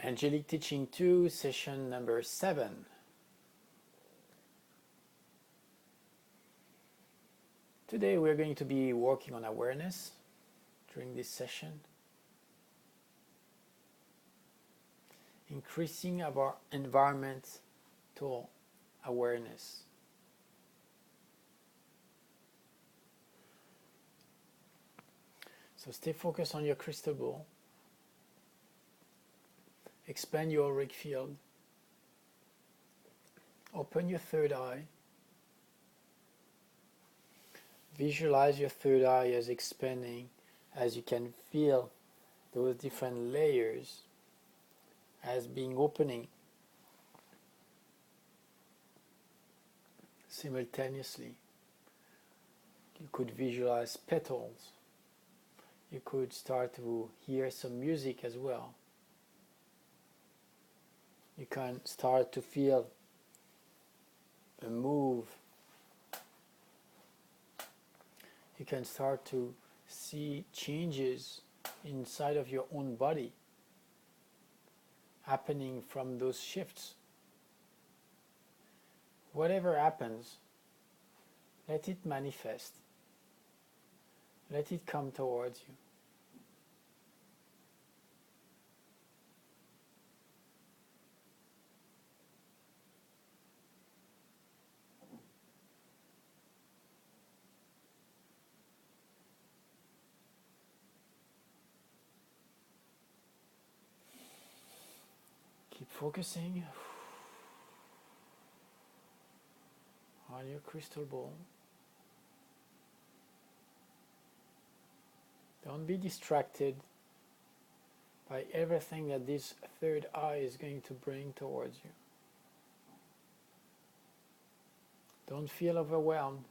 Angelic Teaching 2, session number 7. Today we're going to be working on awareness during this session, increasing our environmental awareness. So stay focused on your crystal ball. Expand your auric field. Open your third eye. Visualize your third eye as expanding, as you can feel those different layers as being opening simultaneously. You could visualize petals. You could start to hear some music as well. You can start to feel a move. You can start to see changes inside of your own body happening from those shifts. Whatever happens, let it manifest. Let it come towards you. Keep focusing on your crystal ball. Don't be distracted by everything that this third eye is going to bring towards you. Don't feel overwhelmed.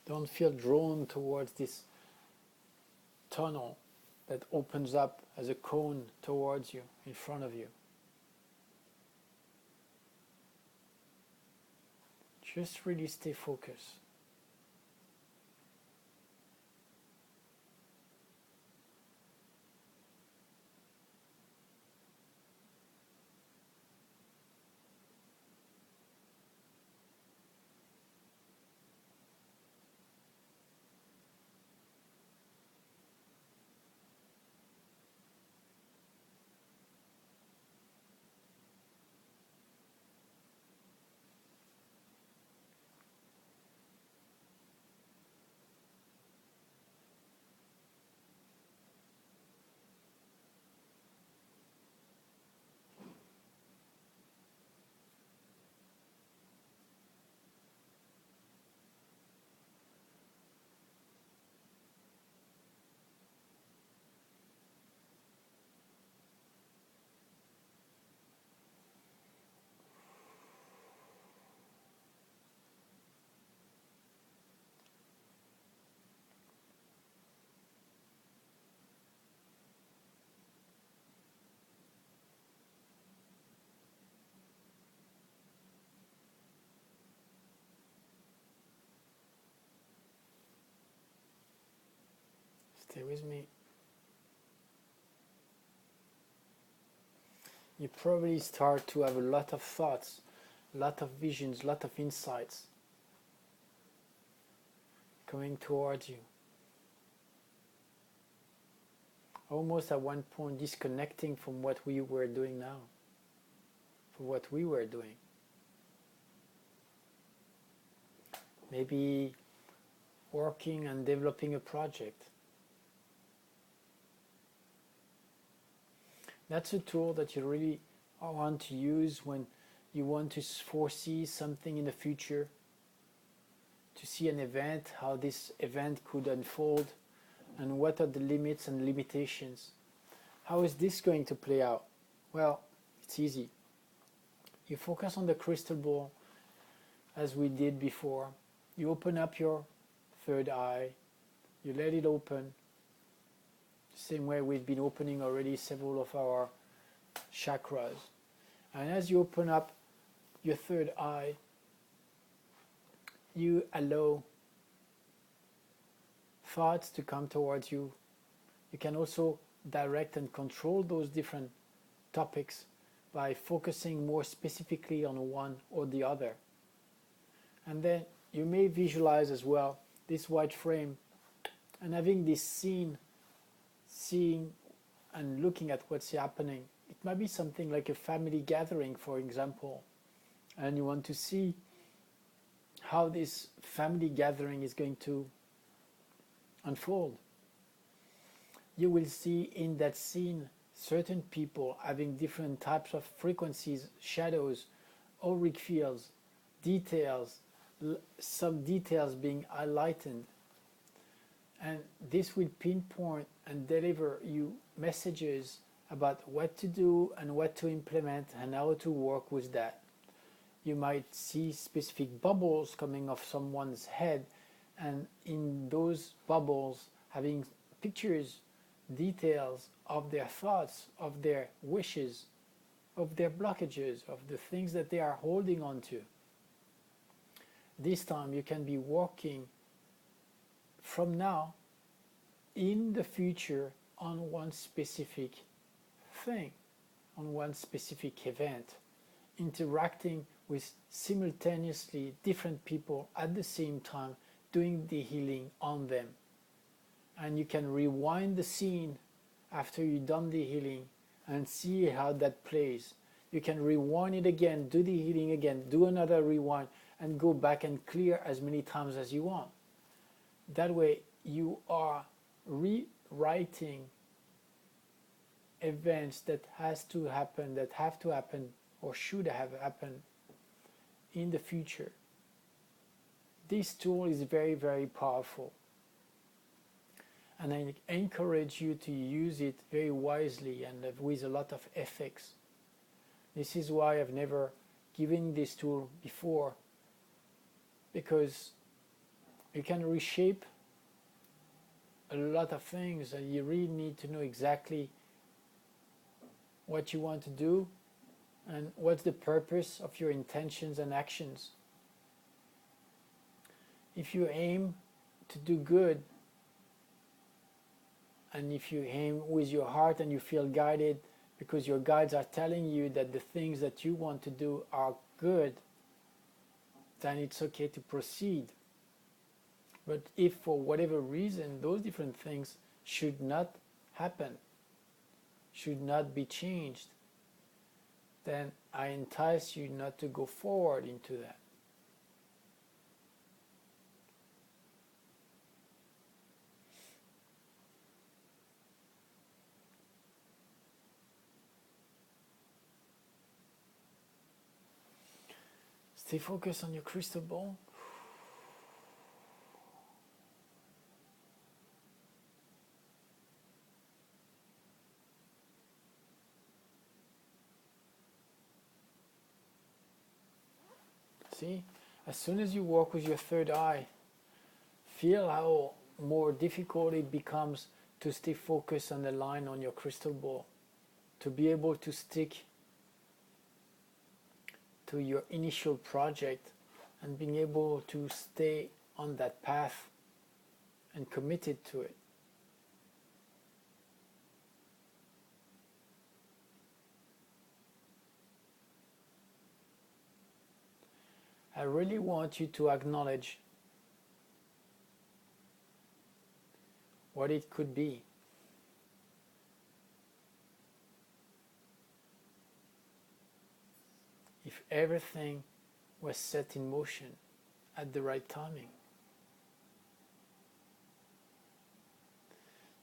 Don't feel drawn towards this tunnel that opens up as a cone towards you, in front of you. Just really stay focused. Stay with me. You probably start to have a lot of thoughts, a lot of visions, a lot of insights coming towards you. Almost at one point disconnecting from what we were doing now, from what we were doing. Maybe working and developing a project. That's a tool that you really want to use when you want to foresee something in the future, to see an event, how this event could unfold, and what are the limits and limitations. How is this going to play out? Well, it's easy. You focus on the crystal ball as we did before. You open up your third eye, you let it open, same way we've been opening already several of our chakras. And as you open up your third eye, you allow thoughts to come towards you. You can also direct and control those different topics by focusing more specifically on one or the other. And then you may visualize as well this white frame and having this scene, seeing and looking at what's happening. It might be something like a family gathering, for example, and you want to see how this family gathering is going to unfold. You will see in that scene certain people having different types of frequencies, shadows, auric fields, details, some details being highlighted. And this will pinpoint and deliver you messages about what to do and what to implement and how to work with that. You might see specific bubbles coming off someone's head, and in those bubbles having pictures, details of their thoughts, of their wishes, of their blockages, of the things that they are holding on to. This time you can be working from now in the future on one specific thing, on one specific event, interacting with simultaneously different people at the same time, doing the healing on them. And you can rewind the scene after you've done the healing and see how that plays. You can rewind it again, do the healing again, do another rewind, and go back and clear as many times as you want. That way you are rewriting events that have to happen or should have happened in the future. This tool is very, very powerful, and I encourage you to use it very wisely and with a lot of ethics. This is why I've never given this tool before, because you can reshape a lot of things, and you really need to know exactly what you want to do and what's the purpose of your intentions and actions. If you aim to do good, and if you aim with your heart and you feel guided because your guides are telling you that the things that you want to do are good, then it's okay to proceed. But if for whatever reason those different things should not happen, should not be changed, then I entice you not to go forward into that. Stay focused on your crystal ball. See, as soon as you work with your third eye, feel how more difficult it becomes to stay focused on the line on your crystal ball, to be able to stick to your initial project and being able to stay on that path and committed to it. I really want you to acknowledge what it could be. If everything was set in motion at the right timing.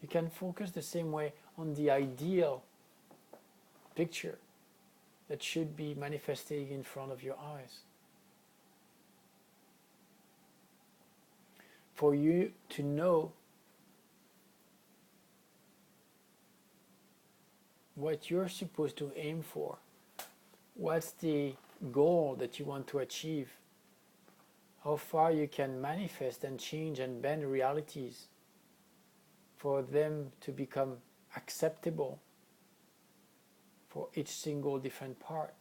You can focus the same way on the ideal picture that should be manifesting in front of your eyes. For you to know what you're supposed to aim for, what's the goal that you want to achieve, how far you can manifest and change and bend realities for them to become acceptable for each single different part.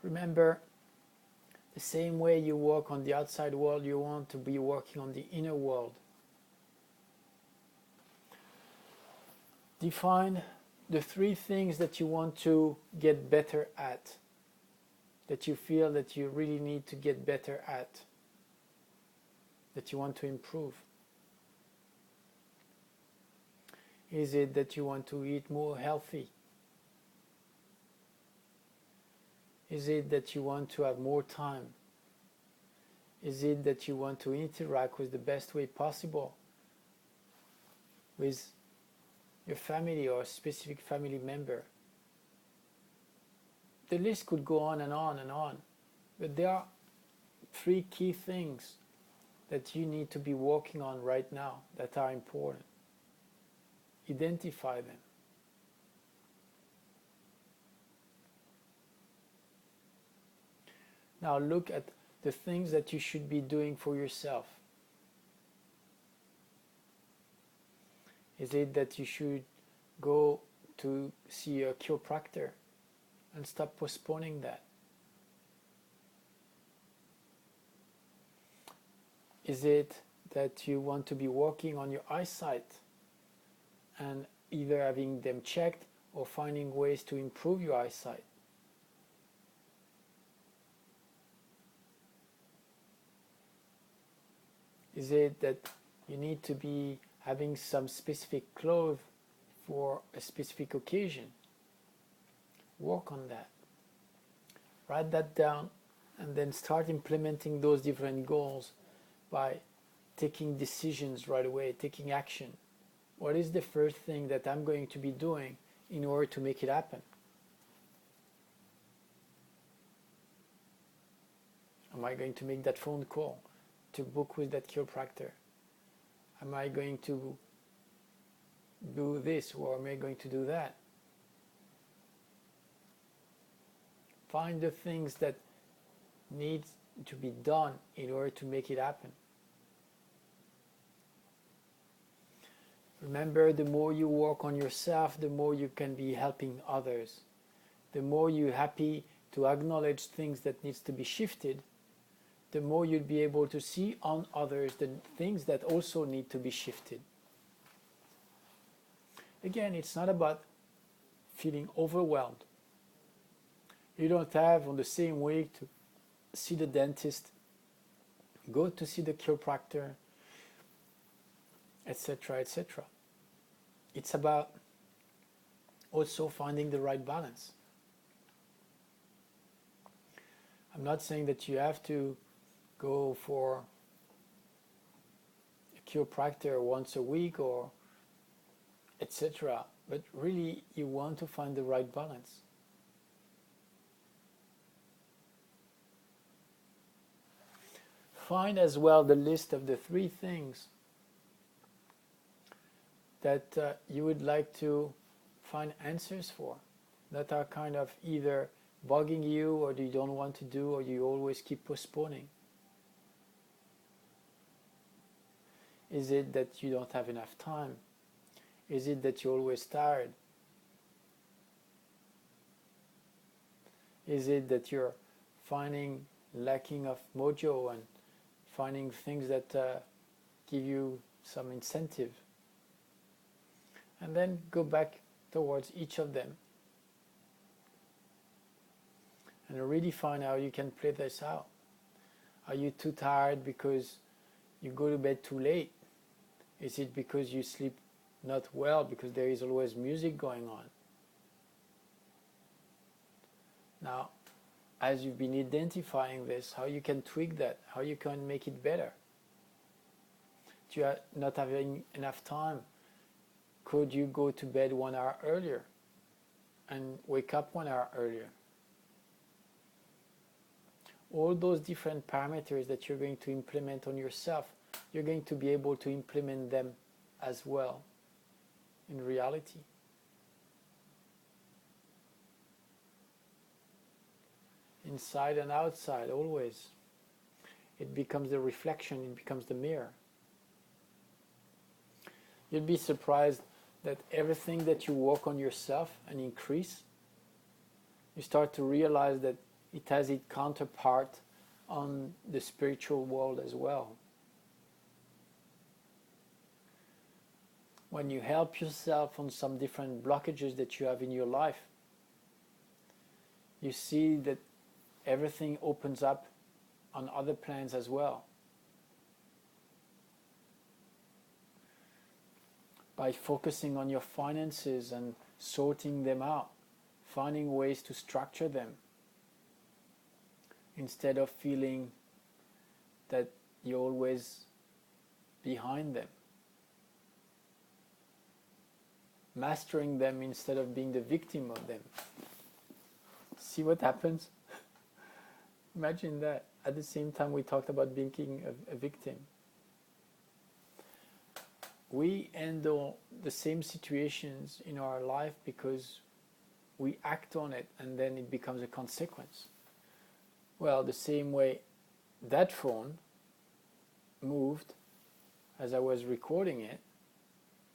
Remember, The same way you work on the outside world, you want to be working on the inner world. Define the 3 things that you want to get better at, that you feel that you really need to get better at, that you want to improve. Is it that you want to eat more healthy? Is it that you want to have more time? Is it that you want to interact with the best way possible with your family or a specific family member? The list could go on and on and on, but there are 3 key things that you need to be working on right now that are important. Identify them. Now look at the things that you should be doing for yourself. Is it that you should go to see a chiropractor and stop postponing that? Is it that you want to be working on your eyesight and either having them checked or finding ways to improve your eyesight? Is it that you need to be having some specific clothes for a specific occasion? Work on that. Write that down and then start implementing those different goals by taking decisions right away, taking action. What is the first thing that I'm going to be doing in order to make it happen? Am I going to make that phone call to book with that chiropractor? Am I going to do this or am I going to do that? Find the things that need to be done in order to make it happen. Remember, the more you work on yourself, the more you can be helping others. The more you're happy to acknowledge things that needs to be shifted, the more you'll be able to see on others the things that also need to be shifted. Again, it's not about feeling overwhelmed. You don't have on the same week to see the dentist, go to see the chiropractor, etc., etc. It's about also finding the right balance. I'm not saying that you have to go for a chiropractor once a week or etc., but really you want to find the right balance. Find as well the list of the 3 things that you would like to find answers for, that are kind of either bugging you or you don't want to do or you always keep postponing. Is it that you don't have enough time? Is it that you're always tired? Is it that you're finding lacking of mojo and finding things that give you some incentive? And then go back towards each of them and really find how you can play this out. Are you too tired because you go to bed too late? Is it because you sleep not well because there is always music going on? Now, as you've been identifying this, how you can tweak that, how you can make it better. If you are not having enough time, could you go to bed 1 hour earlier and wake up 1 hour earlier? All those different parameters that you're going to implement on yourself, you're going to be able to implement them as well in reality. Inside and outside, always. It becomes the reflection, it becomes the mirror. You'll be surprised that everything that you work on yourself and increase, you start to realize that it has its counterpart on the spiritual world as well. When you help yourself on some different blockages that you have in your life, you see that everything opens up on other plans as well. By focusing on your finances and sorting them out, finding ways to structure them, instead of feeling that you're always behind them. Mastering them instead of being the victim of them. See what happens? Imagine that. At the same time we talked about being a victim. We handle the same situations in our life because we act on it and then it becomes a consequence. Well, the same way that phone moved as I was recording it,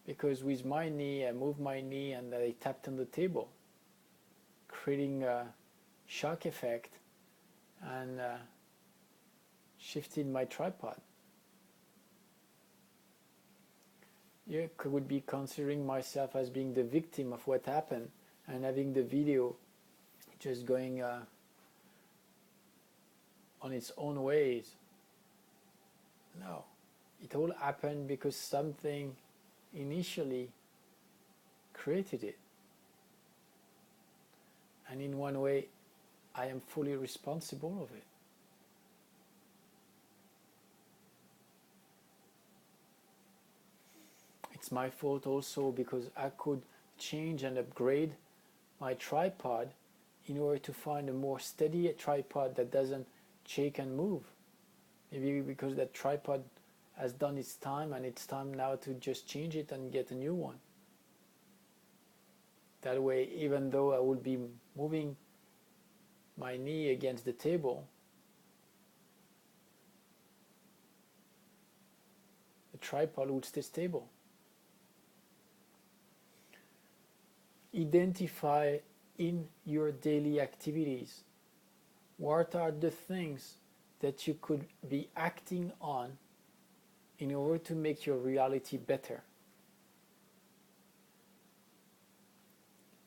because with my knee, I moved my knee and I tapped on the table, creating a shock effect and shifted my tripod. You could be considering myself as being the victim of what happened and having the video just going on its own ways. No, it all happened because something initially created it. And in one way, I am fully responsible of it. It's my fault also because I could change and upgrade my tripod in order to find a more steady tripod that doesn't shake and move. Maybe because that tripod has done its time and it's time now to just change it and get a new one. That way, even though I would be moving my knee against the table, the tripod would stay stable. Identify in your daily activities what are the things that you could be acting on in order to make your reality better.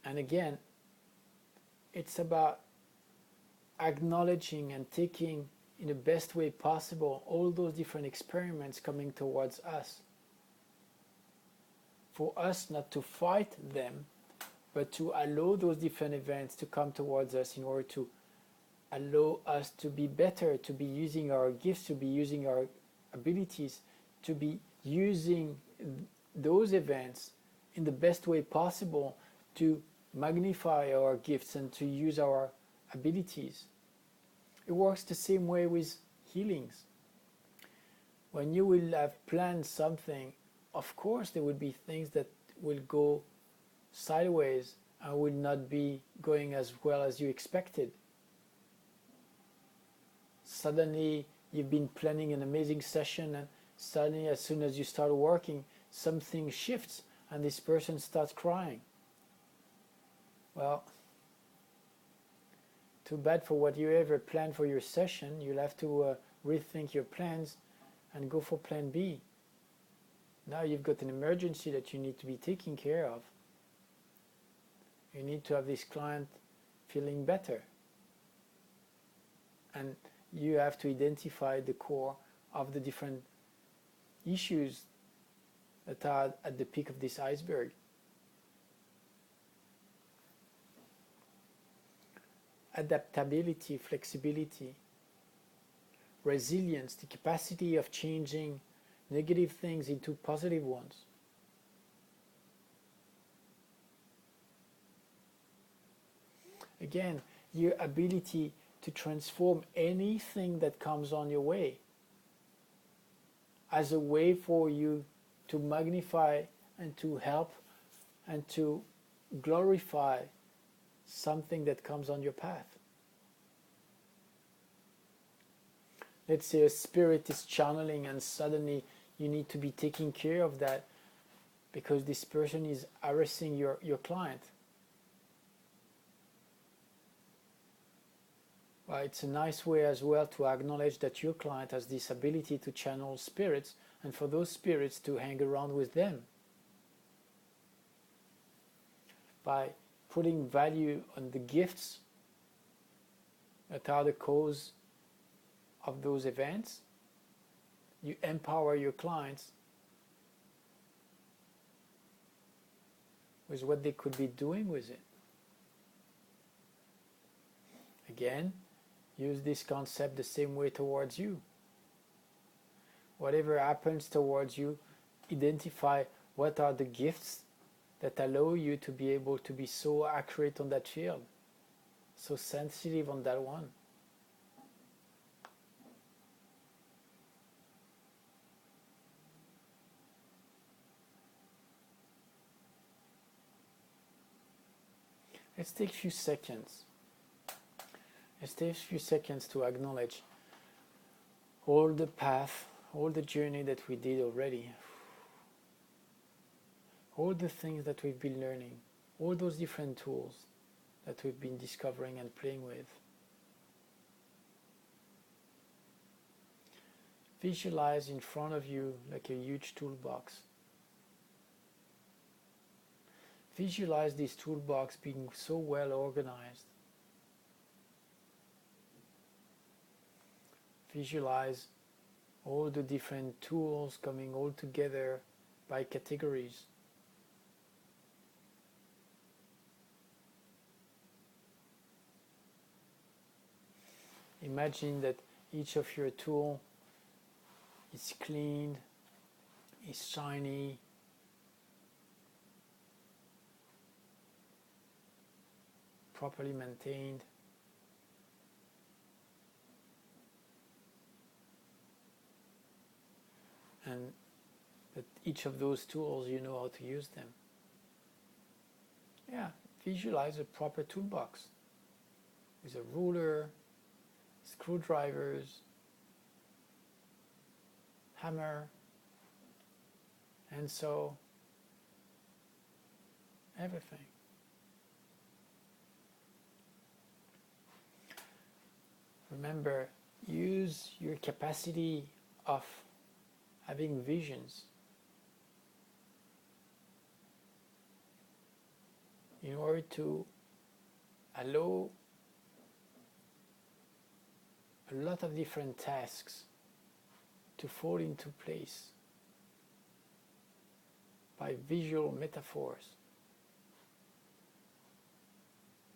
And again, it's about acknowledging and taking in the best way possible all those different experiments coming towards us. For us not to fight them, but to allow those different events to come towards us in order to allow us to be better, to be using our gifts, to be using our abilities, to be using those events in the best way possible to magnify our gifts and to use our abilities. It works the same way with healings. When you will have planned something, of course there will be things that will go sideways and will not be going as well as you expected. Suddenly you've been planning an amazing session and suddenly as soon as you start working, something shifts and this person starts crying. Well, too bad for what you ever planned for your session. You'll have to rethink your plans and go for plan B. Now you've got an emergency that you need to be taking care of. You need to have this client feeling better. And you have to identify the core of the different issues that are at the peak of this iceberg. Adaptability, flexibility, resilience, the capacity of changing negative things into positive ones. Again, your ability to transform anything that comes on your way as a way for you to magnify and to help and to glorify something that comes on your path. Let's say a spirit is channeling and suddenly you need to be taking care of that because this person is harassing your client. But it's a nice way as well to acknowledge that your client has this ability to channel spirits, and for those spirits to hang around with them. By putting value on the gifts that are the cause of those events, you empower your clients with what they could be doing with it. Again, use this concept the same way towards you. Whatever happens towards you, identify what are the gifts that allow you to be able to be so accurate on that field, so sensitive on that one. Let's take a few seconds. Let's take a few seconds to acknowledge all the path, all the journey that we did already, all the things that we've been learning, all those different tools that we've been discovering and playing with. Visualize in front of you like a huge toolbox. Visualize this toolbox being so well organized. Visualize all the different tools coming all together by categories. Imagine that each of your tools is cleaned, is shiny, properly maintained. And that each of those tools, you know how to use them. Yeah, visualize a proper toolbox with a ruler, screwdrivers, hammer, and so everything. Remember, use your capacity of having visions in order to allow a lot of different tasks to fall into place by visual metaphors.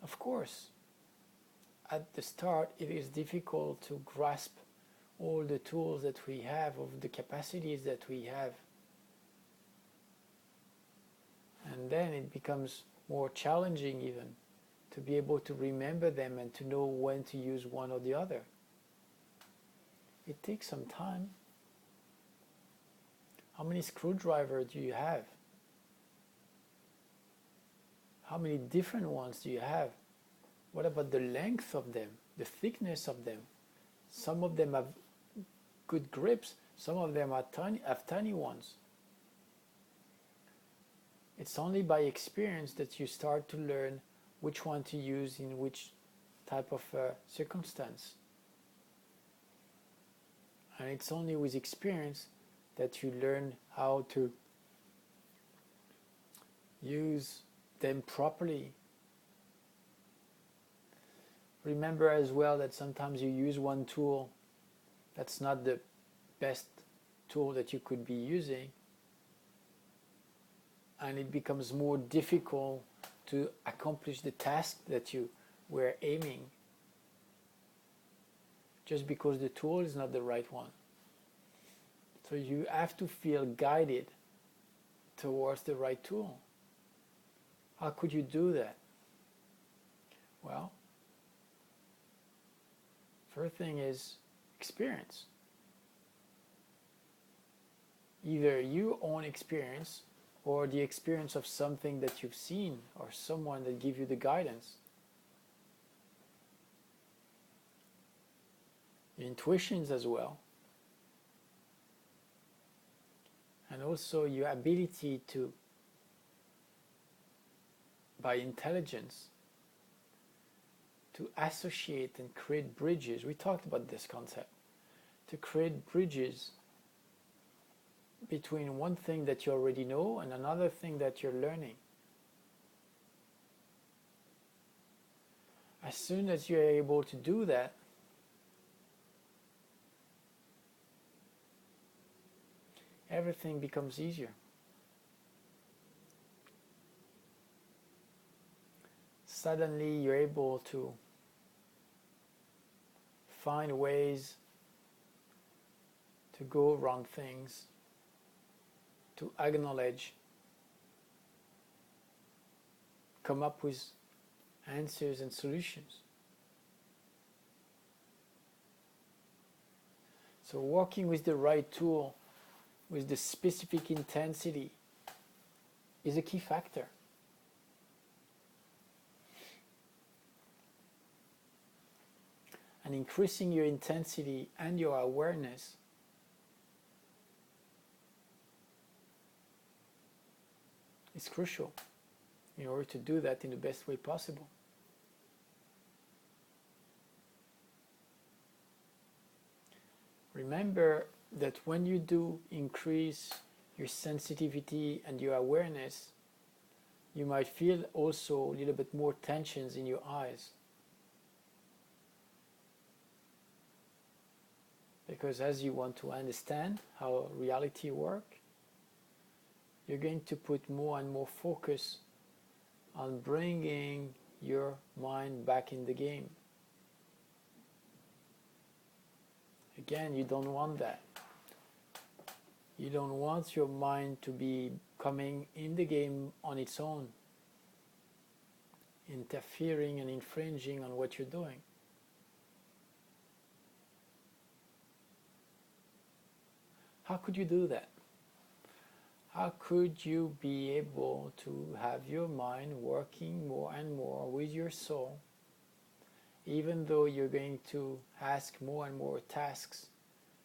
Of course, at the start it is difficult to grasp all the tools that we have, of the capacities that we have. And then it becomes more challenging even to be able to remember them and to know when to use one or the other. It takes some time. How many screwdrivers do you have? How many different ones do you have? What about the length of them, the thickness of them? Some of them have good grips, some of them are have tiny ones. It's only by experience that you start to learn which one to use in which type of circumstance. And it's only with experience that you learn how to use them properly. Remember as well that sometimes you use one tool that's not the best tool that you could be using, and it becomes more difficult to accomplish the task that you were aiming, just because the tool is not the right one. So you have to feel guided towards the right tool. How could you do that? Well, first thing is experience. Either your own experience or the experience of something that you've seen or someone that gives you the guidance. Your intuitions as well. And also your ability to, by intelligence, to associate and create bridges. We talked about this concept, to create bridges between one thing that you already know and another thing that you're learning. As soon as you're able to do that, everything becomes easier. Suddenly you're able to find ways to go around things, to acknowledge, come up with answers and solutions. So working with the right tool, with the specific intensity, is a key factor. And increasing your intensity and your awareness is crucial in order to do that in the best way possible. Remember that when you do increase your sensitivity and your awareness, you might feel also a little bit more tensions in your eyes. Because as you want to understand how reality works, you're going to put more and more focus on bringing your mind back in the game. Again, you don't want that. You don't want your mind to be coming in the game on its own, interfering and infringing on what you're doing. How could you do that? How could you be able to have your mind working more and more with your soul, even though you're going to ask more and more tasks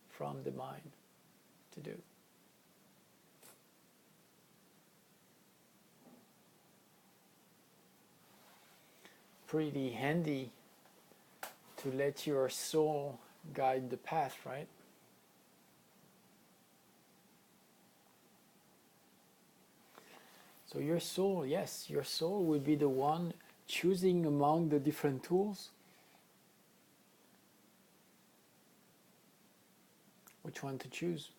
from the mind to do? Pretty handy to let your soul guide the path, right? So your soul, yes, your soul will be the one choosing among the different tools which one to choose,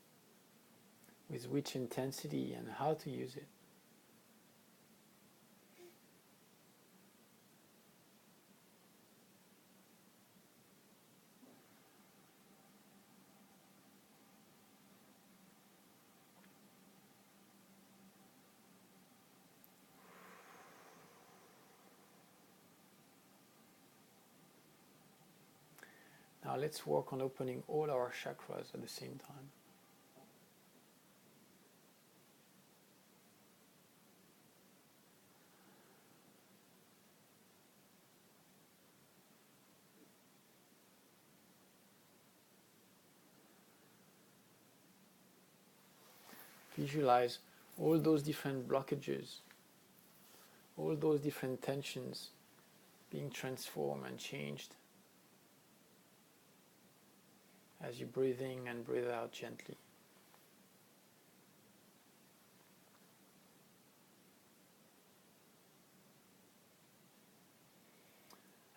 with which intensity and how to use it. Now let's work on opening all our chakras at the same time. Visualize all those different blockages, all those different tensions being transformed and changed as you breathe in and breathe out gently.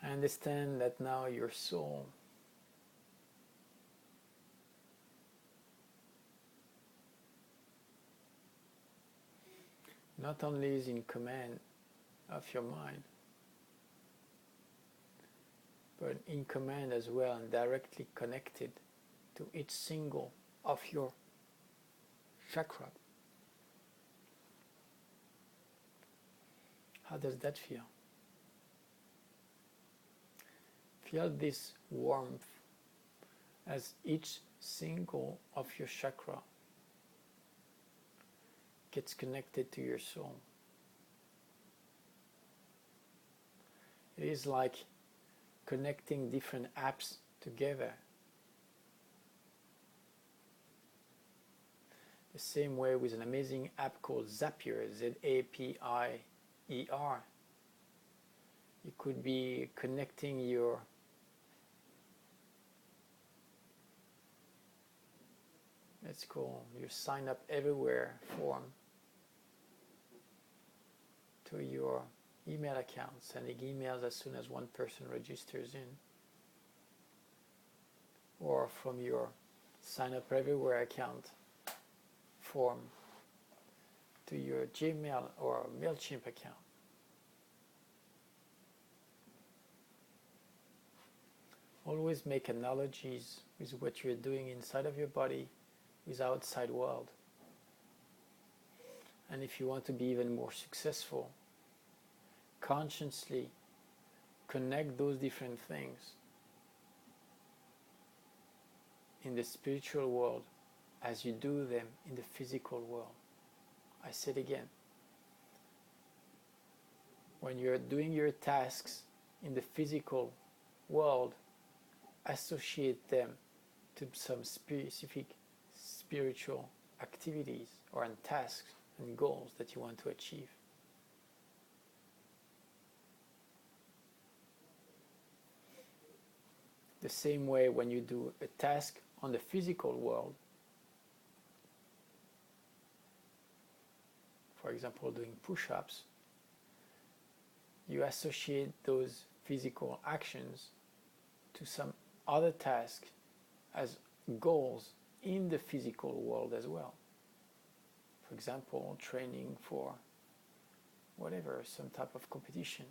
I understand that now your soul not only is in command of your mind, but in command as well and directly connected to each single of your chakra. How does that feel? Feel this warmth as each single of your chakra gets connected to your soul. It is like connecting different apps together. The same way with an amazing app called Zapier, Z-A-P-I-E-R. It could be connecting your let's call your sign up everywhere form to your email account, sending emails as soon as one person registers in, or from your sign up everywhere account form to your Gmail or MailChimp account. Always make analogies with what you're doing inside of your body with the outside world. And if you want to be even more successful, consciously connect those different things in the spiritual world as you do them in the physical world. I said again, when you're doing your tasks in the physical world, associate them to some specific spiritual activities or tasks and goals that you want to achieve. The same way when you do a task on the physical world, for example doing push-ups, you associate those physical actions to some other task as goals in the physical world as well. For example, training for whatever, some type of competition,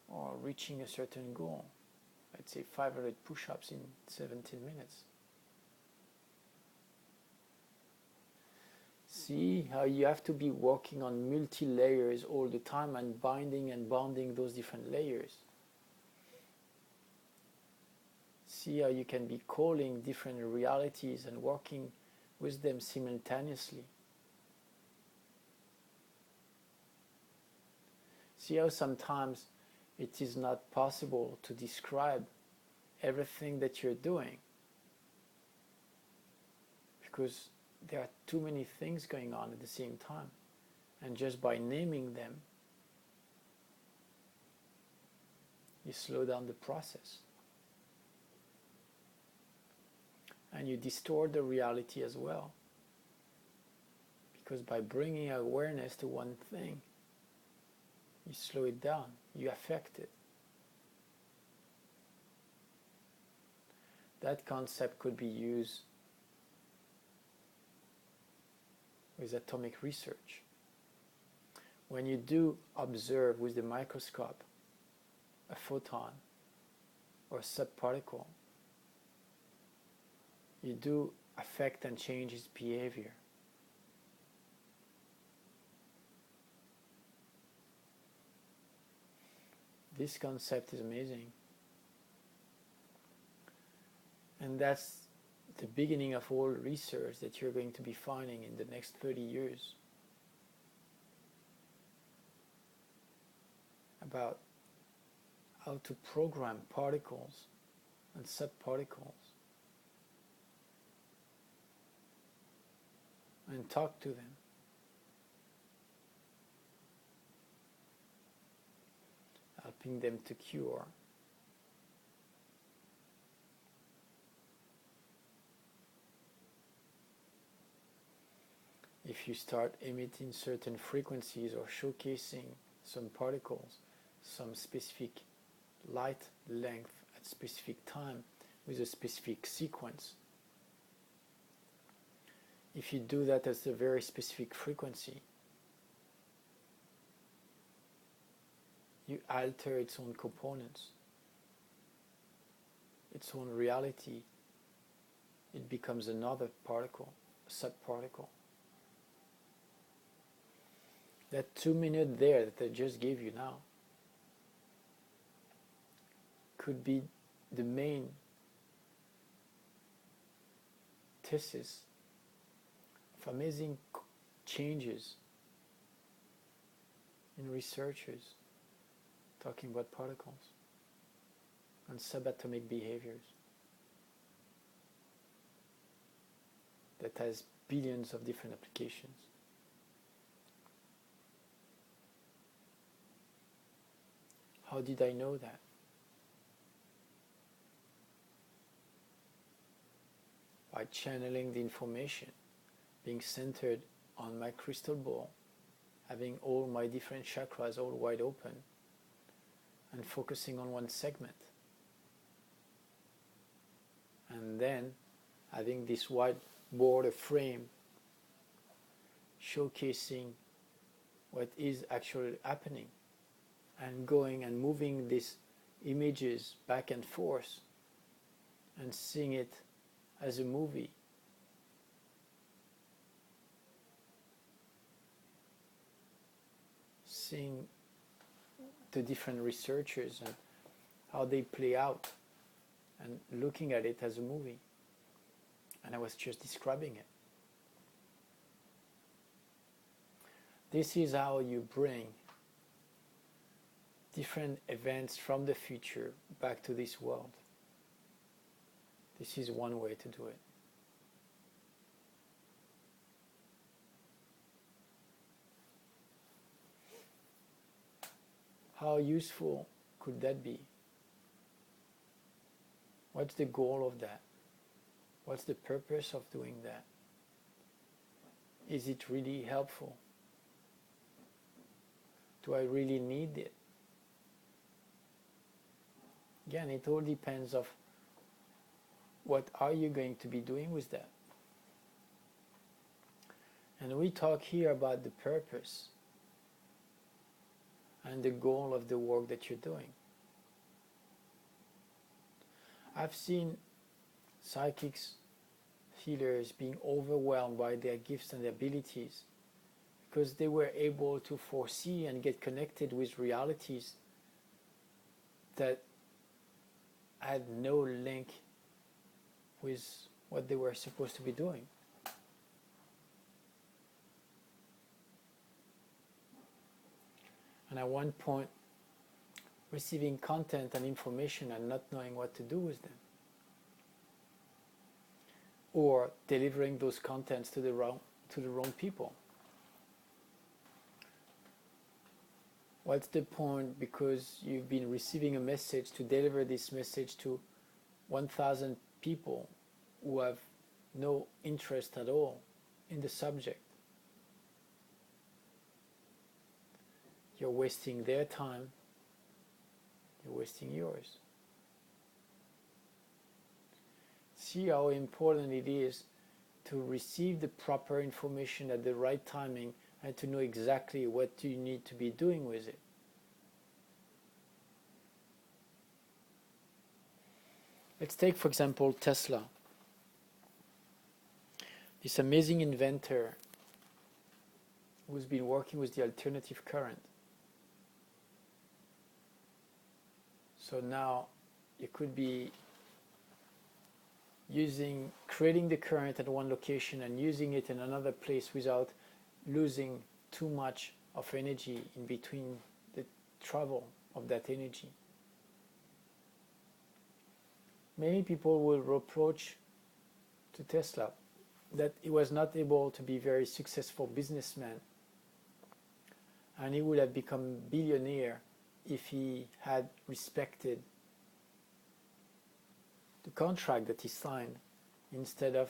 or reaching a certain goal, let's say 500 push-ups in 17 minutes. See how you have to be working on multi-layers all the time and binding and bonding those different layers. See how you can be calling different realities and working with them simultaneously. See how sometimes it is not possible to describe everything that you're doing because there are too many things going on at the same time, and just by naming them you slow down the process and you distort the reality as well, because by bringing awareness to one thing you slow it down, you affect it. That concept could be used with atomic research. When you do observe with the microscope a photon or a subparticle, you do affect and change its behavior. This concept is amazing. And that's the beginning of all research that you're going to be finding in the next 30 years about how to program particles and subparticles and talk to them. Helping them to cure. If you start emitting certain frequencies or showcasing some particles, some specific light length at specific time with a specific sequence, if you do that at a very specific frequency, you alter its own components, its own reality. It becomes another particle, a subparticle. That 2 minutes there that I just gave you now could be the main thesis of amazing changes in researchers talking about particles and subatomic behaviors that has billions of different applications. How did I know that? By channeling the information, being centered on my crystal ball, having all my different chakras all wide open, and focusing on one segment. And then having this whiteboard frame showcasing what is actually happening, and going and moving these images back and forth and seeing it as a movie. Seeing the different researchers and how they play out, and looking at it as a movie. And I was just describing it. This is how you bring different events from the future back to this world. This is one way to do it. How useful could that be? What's the goal of that? What's the purpose of doing that? Is it really helpful? Do I really need it? Again, it all depends of what are you going to be doing with that. And we talk here about the purpose and the goal of the work that you're doing. I've seen psychics, healers being overwhelmed by their gifts and abilities because they were able to foresee and get connected with realities that had no link with what they were supposed to be doing. And at one point, receiving content and information and not knowing what to do with them, or delivering those contents to the wrong people. What's the point, because you've been receiving a message, to deliver this message to 1,000 people who have no interest at all in the subject? You're wasting their time, you're wasting yours. See how important it is to receive the proper information at the right timing and to know exactly what you need to be doing with it. Let's take, for example, Tesla. This amazing inventor who's been working with the alternative current. So now you could be creating the current at one location and using it in another place without losing too much of energy in between the travel of that energy. Many people will reproach to Tesla that he was not able to be a very successful businessman, and he would have become a billionaire if he had respected the contract that he signed, instead of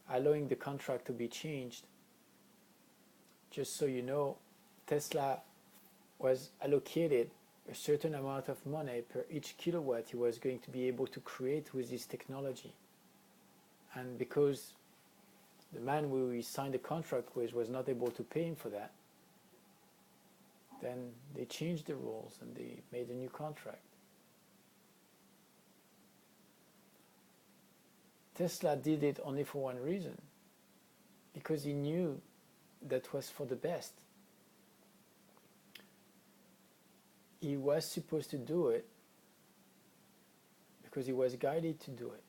allowing the contract to be changed. Just so you know, Tesla was allocated a certain amount of money per each kilowatt he was going to be able to create with this technology. And because the man who he signed the contract with was not able to pay him for that, then they changed the rules and they made a new contract. Tesla did it only for one reason, because he knew that was for the best. He was supposed to do it because he was guided to do it,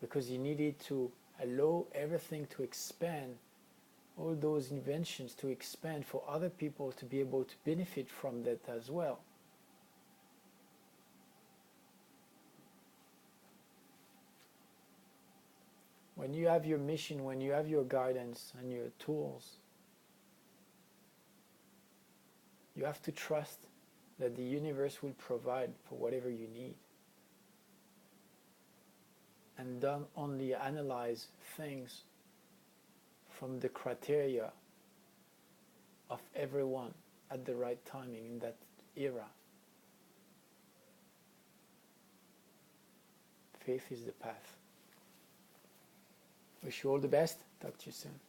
because he needed to allow everything to expand, all those inventions to expand for other people to be able to benefit from that as well. When you have your mission, when you have your guidance and your tools, You have to trust that the universe will provide for whatever you need. And don't only analyze things from the criteria of everyone at the right timing in that era. Faith is the path. Wish you all the best. Talk to you soon.